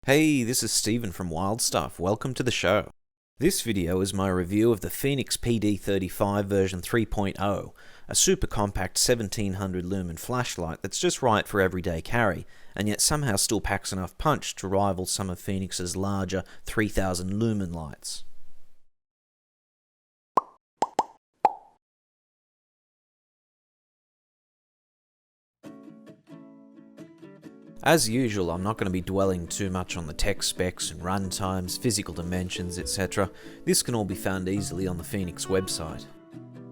Hey, this is Steven from Wild Stuff. Welcome to the show. This video is my review of the Fenix PD35 version 3.0, a super compact 1700 lumen flashlight that's just right for everyday carry, and yet somehow still packs enough punch to rival some of Fenix's larger 3000 lumen lights. As usual, I'm not going to be dwelling too much on the tech specs and run times, physical dimensions, etc. This can all be found easily on the Fenix website.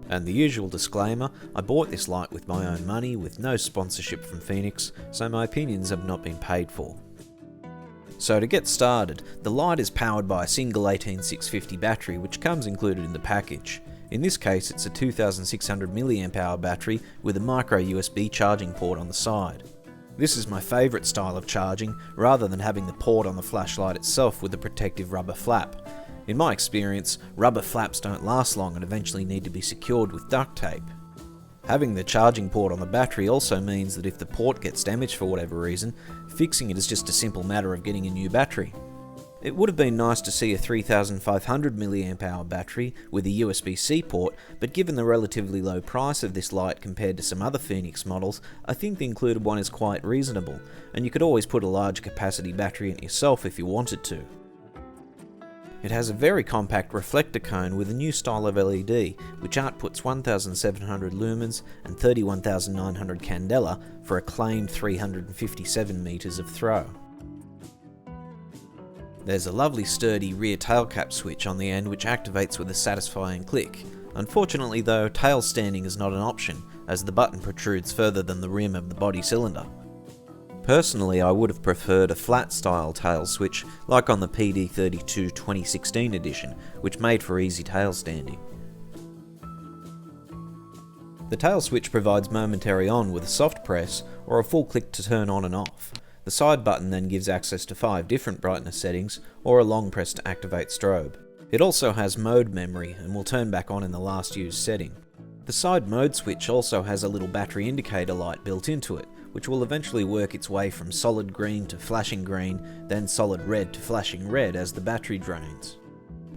And the usual disclaimer, I bought this light with my own money with no sponsorship from Fenix, so my opinions have not been paid for. So to get started, the light is powered by a single 18650 battery which comes included in the package. In this case it's a 2600 mAh battery with a micro USB charging port on the side. This is my favourite style of charging, rather than having the port on the flashlight itself with a protective rubber flap. In my experience, rubber flaps don't last long and eventually need to be secured with duct tape. Having the charging port on the battery also means that if the port gets damaged for whatever reason, fixing it is just a simple matter of getting a new battery. It would have been nice to see a 3500 mAh battery with a USB-C port, but given the relatively low price of this light compared to some other Fenix models, I think the included one is quite reasonable, and you could always put a large capacity battery in it yourself if you wanted to. It has a very compact reflector cone with a new style of LED, which outputs 1700 lumens and 31900 candela for a claimed 357 meters of throw. There's a lovely sturdy rear tail cap switch on the end which activates with a satisfying click. Unfortunately though, tail standing is not an option, as the button protrudes further than the rim of the body cylinder. Personally, I would have preferred a flat style tail switch like on the PD32 2016 edition, which made for easy tail standing. The tail switch provides momentary on with a soft press or a full click to turn on and off. The side button then gives access to 5 different brightness settings, or a long press to activate strobe. It also has mode memory and will turn back on in the last used setting. The side mode switch also has a little battery indicator light built into it, which will eventually work its way from solid green to flashing green, then solid red to flashing red as the battery drains.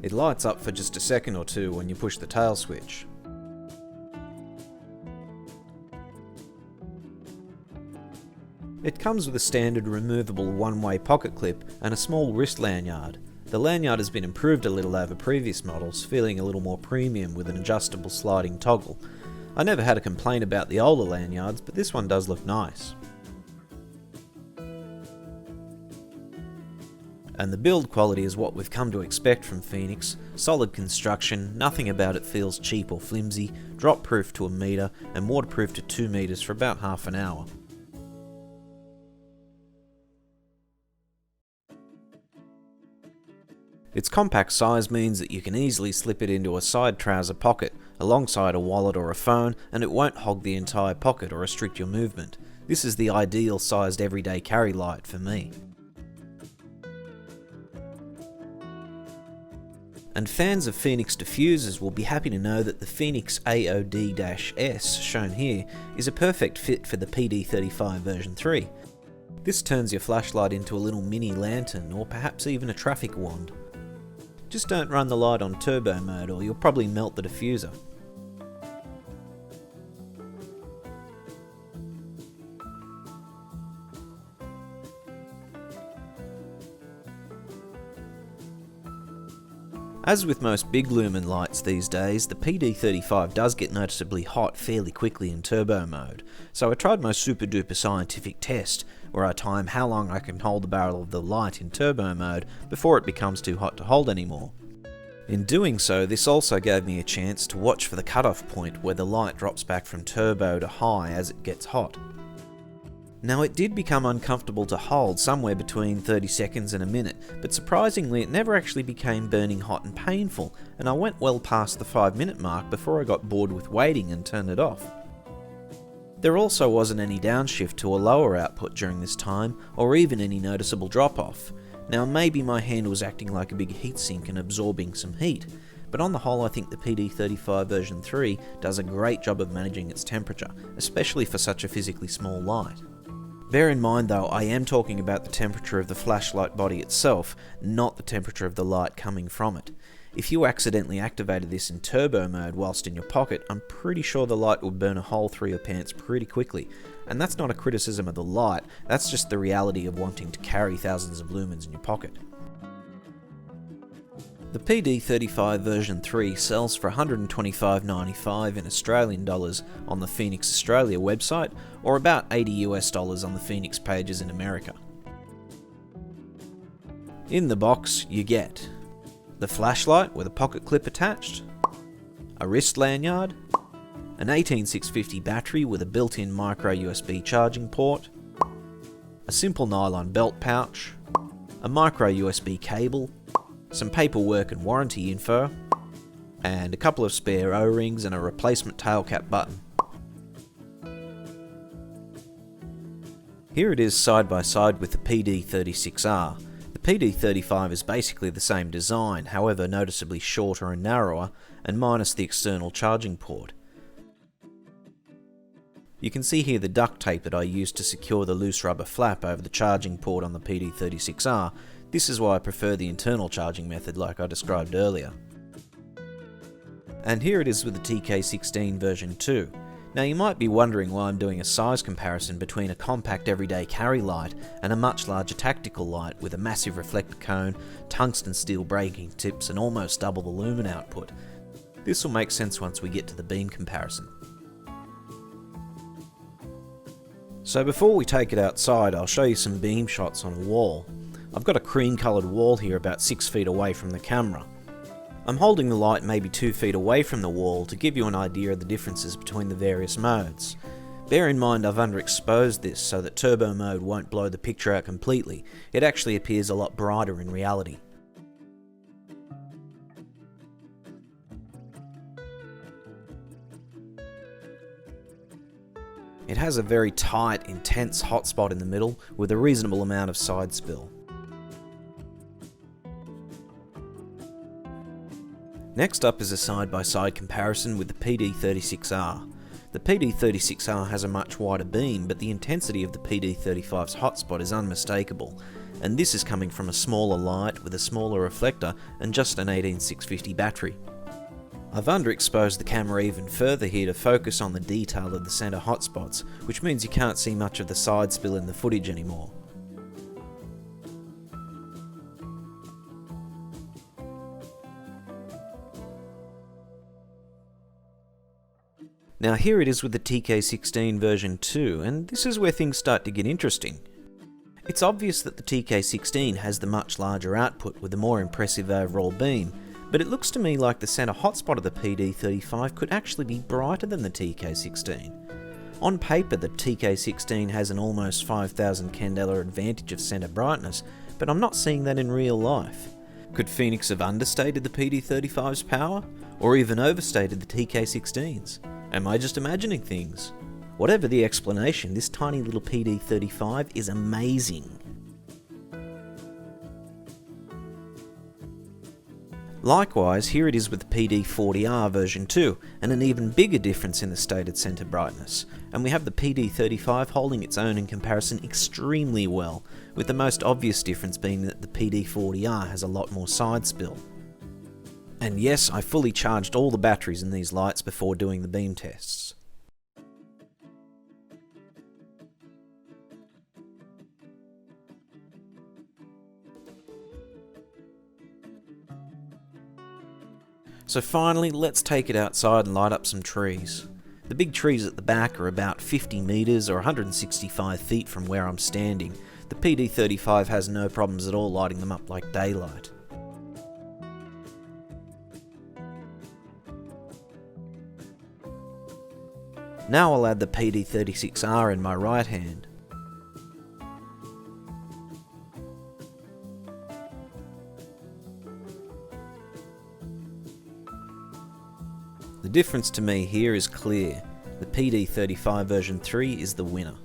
It lights up for just a second or two when you push the tail switch. It comes with a standard removable one-way pocket clip and a small wrist lanyard. The lanyard has been improved a little over previous models, feeling a little more premium with an adjustable sliding toggle. I never had a complaint about the older lanyards, but this one does look nice. And the build quality is what we've come to expect from Fenix. Solid construction, nothing about it feels cheap or flimsy, drop proof to 1 meter and waterproof to 2 meters for about half an hour. Its compact size means that you can easily slip it into a side trouser pocket, alongside a wallet or a phone, and it won't hog the entire pocket or restrict your movement. This is the ideal sized everyday carry light for me. And fans of Fenix diffusers will be happy to know that the Fenix AOD-S shown here is a perfect fit for the PD35 version 3. This turns your flashlight into a little mini lantern or perhaps even a traffic wand. Just don't run the light on turbo mode or you'll probably melt the diffuser. As with most big lumen lights these days, the PD35 does get noticeably hot fairly quickly in turbo mode, so I tried my super duper scientific test where I time how long I can hold the barrel of the light in turbo mode before it becomes too hot to hold anymore. In doing so, this also gave me a chance to watch for the cutoff point where the light drops back from turbo to high as it gets hot. Now it did become uncomfortable to hold somewhere between 30 seconds and a minute, but surprisingly it never actually became burning hot and painful, and I went well past the 5-minute mark before I got bored with waiting and turned it off. There also wasn't any downshift to a lower output during this time, or even any noticeable drop-off. Now maybe my hand was acting like a big heatsink and absorbing some heat, but on the whole I think the PD35 version 3 does a great job of managing its temperature, especially for such a physically small light. Bear in mind though, I am talking about the temperature of the flashlight body itself, not the temperature of the light coming from it. If you accidentally activated this in turbo mode whilst in your pocket, I'm pretty sure the light would burn a hole through your pants pretty quickly. And that's not a criticism of the light, that's just the reality of wanting to carry thousands of lumens in your pocket. The PD35 version 3 sells for $125.95 in Australian dollars on the Phoenix Australia website, or about $80 on the Phoenix pages in America. In the box, you get the flashlight with a pocket clip attached, a wrist lanyard, an 18650 battery with a built-in micro USB charging port, a simple nylon belt pouch, a micro USB cable, some paperwork and warranty info, and a couple of spare O-rings and a replacement tail cap button. Here it is side by side with the PD36R. The PD35 is basically the same design, however noticeably shorter and narrower, and minus the external charging port. You can see here the duct tape that I used to secure the loose rubber flap over the charging port on the PD36R. This is why I prefer the internal charging method like I described earlier. And here it is with the TK16 version 2. Now you might be wondering why I'm doing a size comparison between a compact everyday carry light and a much larger tactical light with a massive reflector cone, tungsten steel braking tips and almost double the lumen output. This will make sense once we get to the beam comparison. So before we take it outside, I'll show you some beam shots on a wall. I've got a cream coloured wall here about 6 feet away from the camera. I'm holding the light maybe 2 feet away from the wall to give you an idea of the differences between the various modes. Bear in mind I've underexposed this so that turbo mode won't blow the picture out completely. It actually appears a lot brighter in reality. It has a very tight, intense hotspot in the middle with a reasonable amount of side spill. Next up is a side-by-side comparison with the PD36R. The PD36R has a much wider beam, but the intensity of the PD35's hotspot is unmistakable, and this is coming from a smaller light with a smaller reflector and just an 18650 battery. I've underexposed the camera even further here to focus on the detail of the centre hotspots, which means you can't see much of the side spill in the footage anymore. Now here it is with the TK16 version 2, and this is where things start to get interesting. It's obvious that the TK16 has the much larger output with a more impressive overall beam, but it looks to me like the centre hotspot of the PD35 could actually be brighter than the TK16. On paper the TK16 has an almost 5000 candela advantage of centre brightness, but I'm not seeing that in real life. Could Phoenix have understated the PD35's power, or even overstated the TK16's? Am I just imagining things? Whatever the explanation, this tiny little PD35 is amazing. Likewise, here it is with the PD40R version 2, and an even bigger difference in the stated centre brightness. And we have the PD35 holding its own in comparison extremely well, with the most obvious difference being that the PD40R has a lot more side spill. And yes, I fully charged all the batteries in these lights before doing the beam tests. So finally, let's take it outside and light up some trees. The big trees at the back are about 50 metres or 165 feet from where I'm standing. The PD35 has no problems at all lighting them up like daylight. Now I'll add the PD36R in my right hand. The difference to me here is clear. The PD35 version 3 is the winner.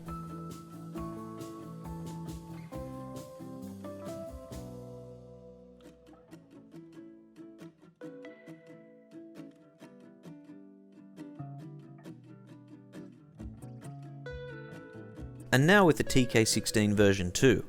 And now with the TK16 version 2.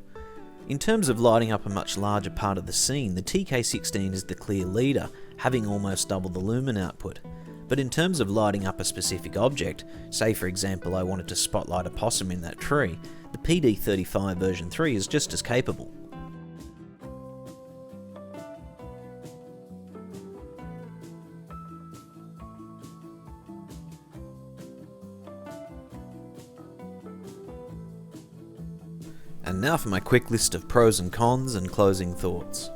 In terms of lighting up a much larger part of the scene, the TK16 is the clear leader, having almost double the lumen output. But in terms of lighting up a specific object, say for example I wanted to spotlight a possum in that tree, the PD35 version 3 is just as capable. And now for my quick list of pros and cons and closing thoughts.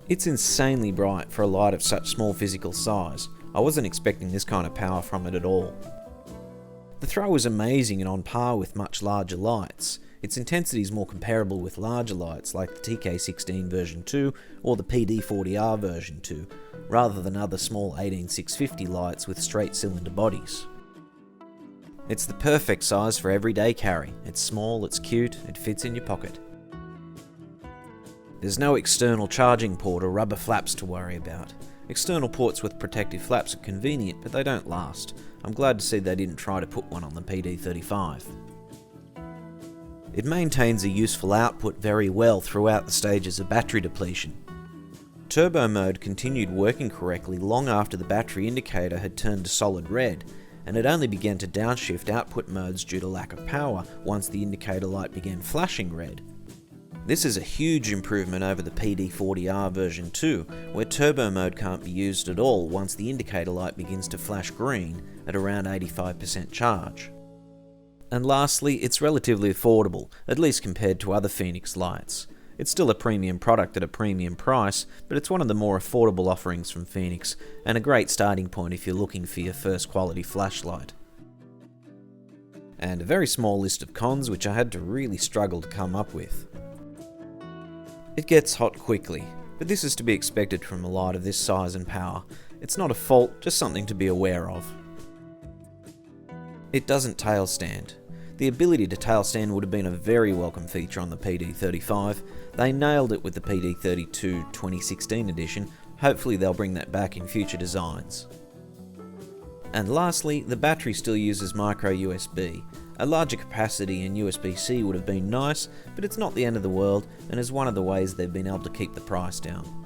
It's insanely bright for a light of such small physical size. I wasn't expecting this kind of power from it at all. The throw is amazing and on par with much larger lights. Its intensity is more comparable with larger lights like the TK16 version 2 or the PD40R version 2, rather than other small 18650 lights with straight cylinder bodies. It's the perfect size for everyday carry. It's small, it's cute, it fits in your pocket. There's no external charging port or rubber flaps to worry about. External ports with protective flaps are convenient, but they don't last. I'm glad to see they didn't try to put one on the PD35. It maintains a useful output very well throughout the stages of battery depletion. Turbo mode continued working correctly long after the battery indicator had turned to solid red, and it only began to downshift output modes due to lack of power once the indicator light began flashing red. This is a huge improvement over the PD40R version 2, where turbo mode can't be used at all once the indicator light begins to flash green at around 85% charge. And lastly, it's relatively affordable, at least compared to other Fenix lights. It's still a premium product at a premium price, but it's one of the more affordable offerings from Fenix, and a great starting point if you're looking for your first quality flashlight. And a very small list of cons which I had to really struggle to come up with. It gets hot quickly, but this is to be expected from a light of this size and power. It's not a fault, just something to be aware of. It doesn't tail stand. The ability to tail stand would have been a very welcome feature on the PD35. They nailed it with the PD32 2016 edition. Hopefully they'll bring that back in future designs. And lastly, the battery still uses micro USB. A larger capacity in USB-C would have been nice, but it's not the end of the world and is one of the ways they've been able to keep the price down.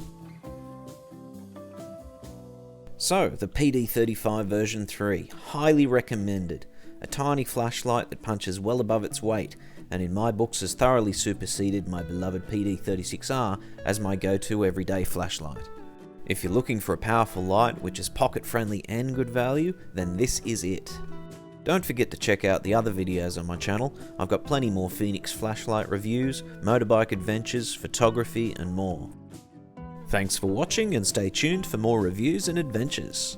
So, the PD35 version 3, highly recommended. A tiny flashlight that punches well above its weight, and in my books has thoroughly superseded my beloved PD36R as my go-to everyday flashlight. If you're looking for a powerful light which is pocket-friendly and good value, then this is it. Don't forget to check out the other videos on my channel. I've got plenty more Fenix flashlight reviews, motorbike adventures, photography and more. Thanks for watching and stay tuned for more reviews and adventures.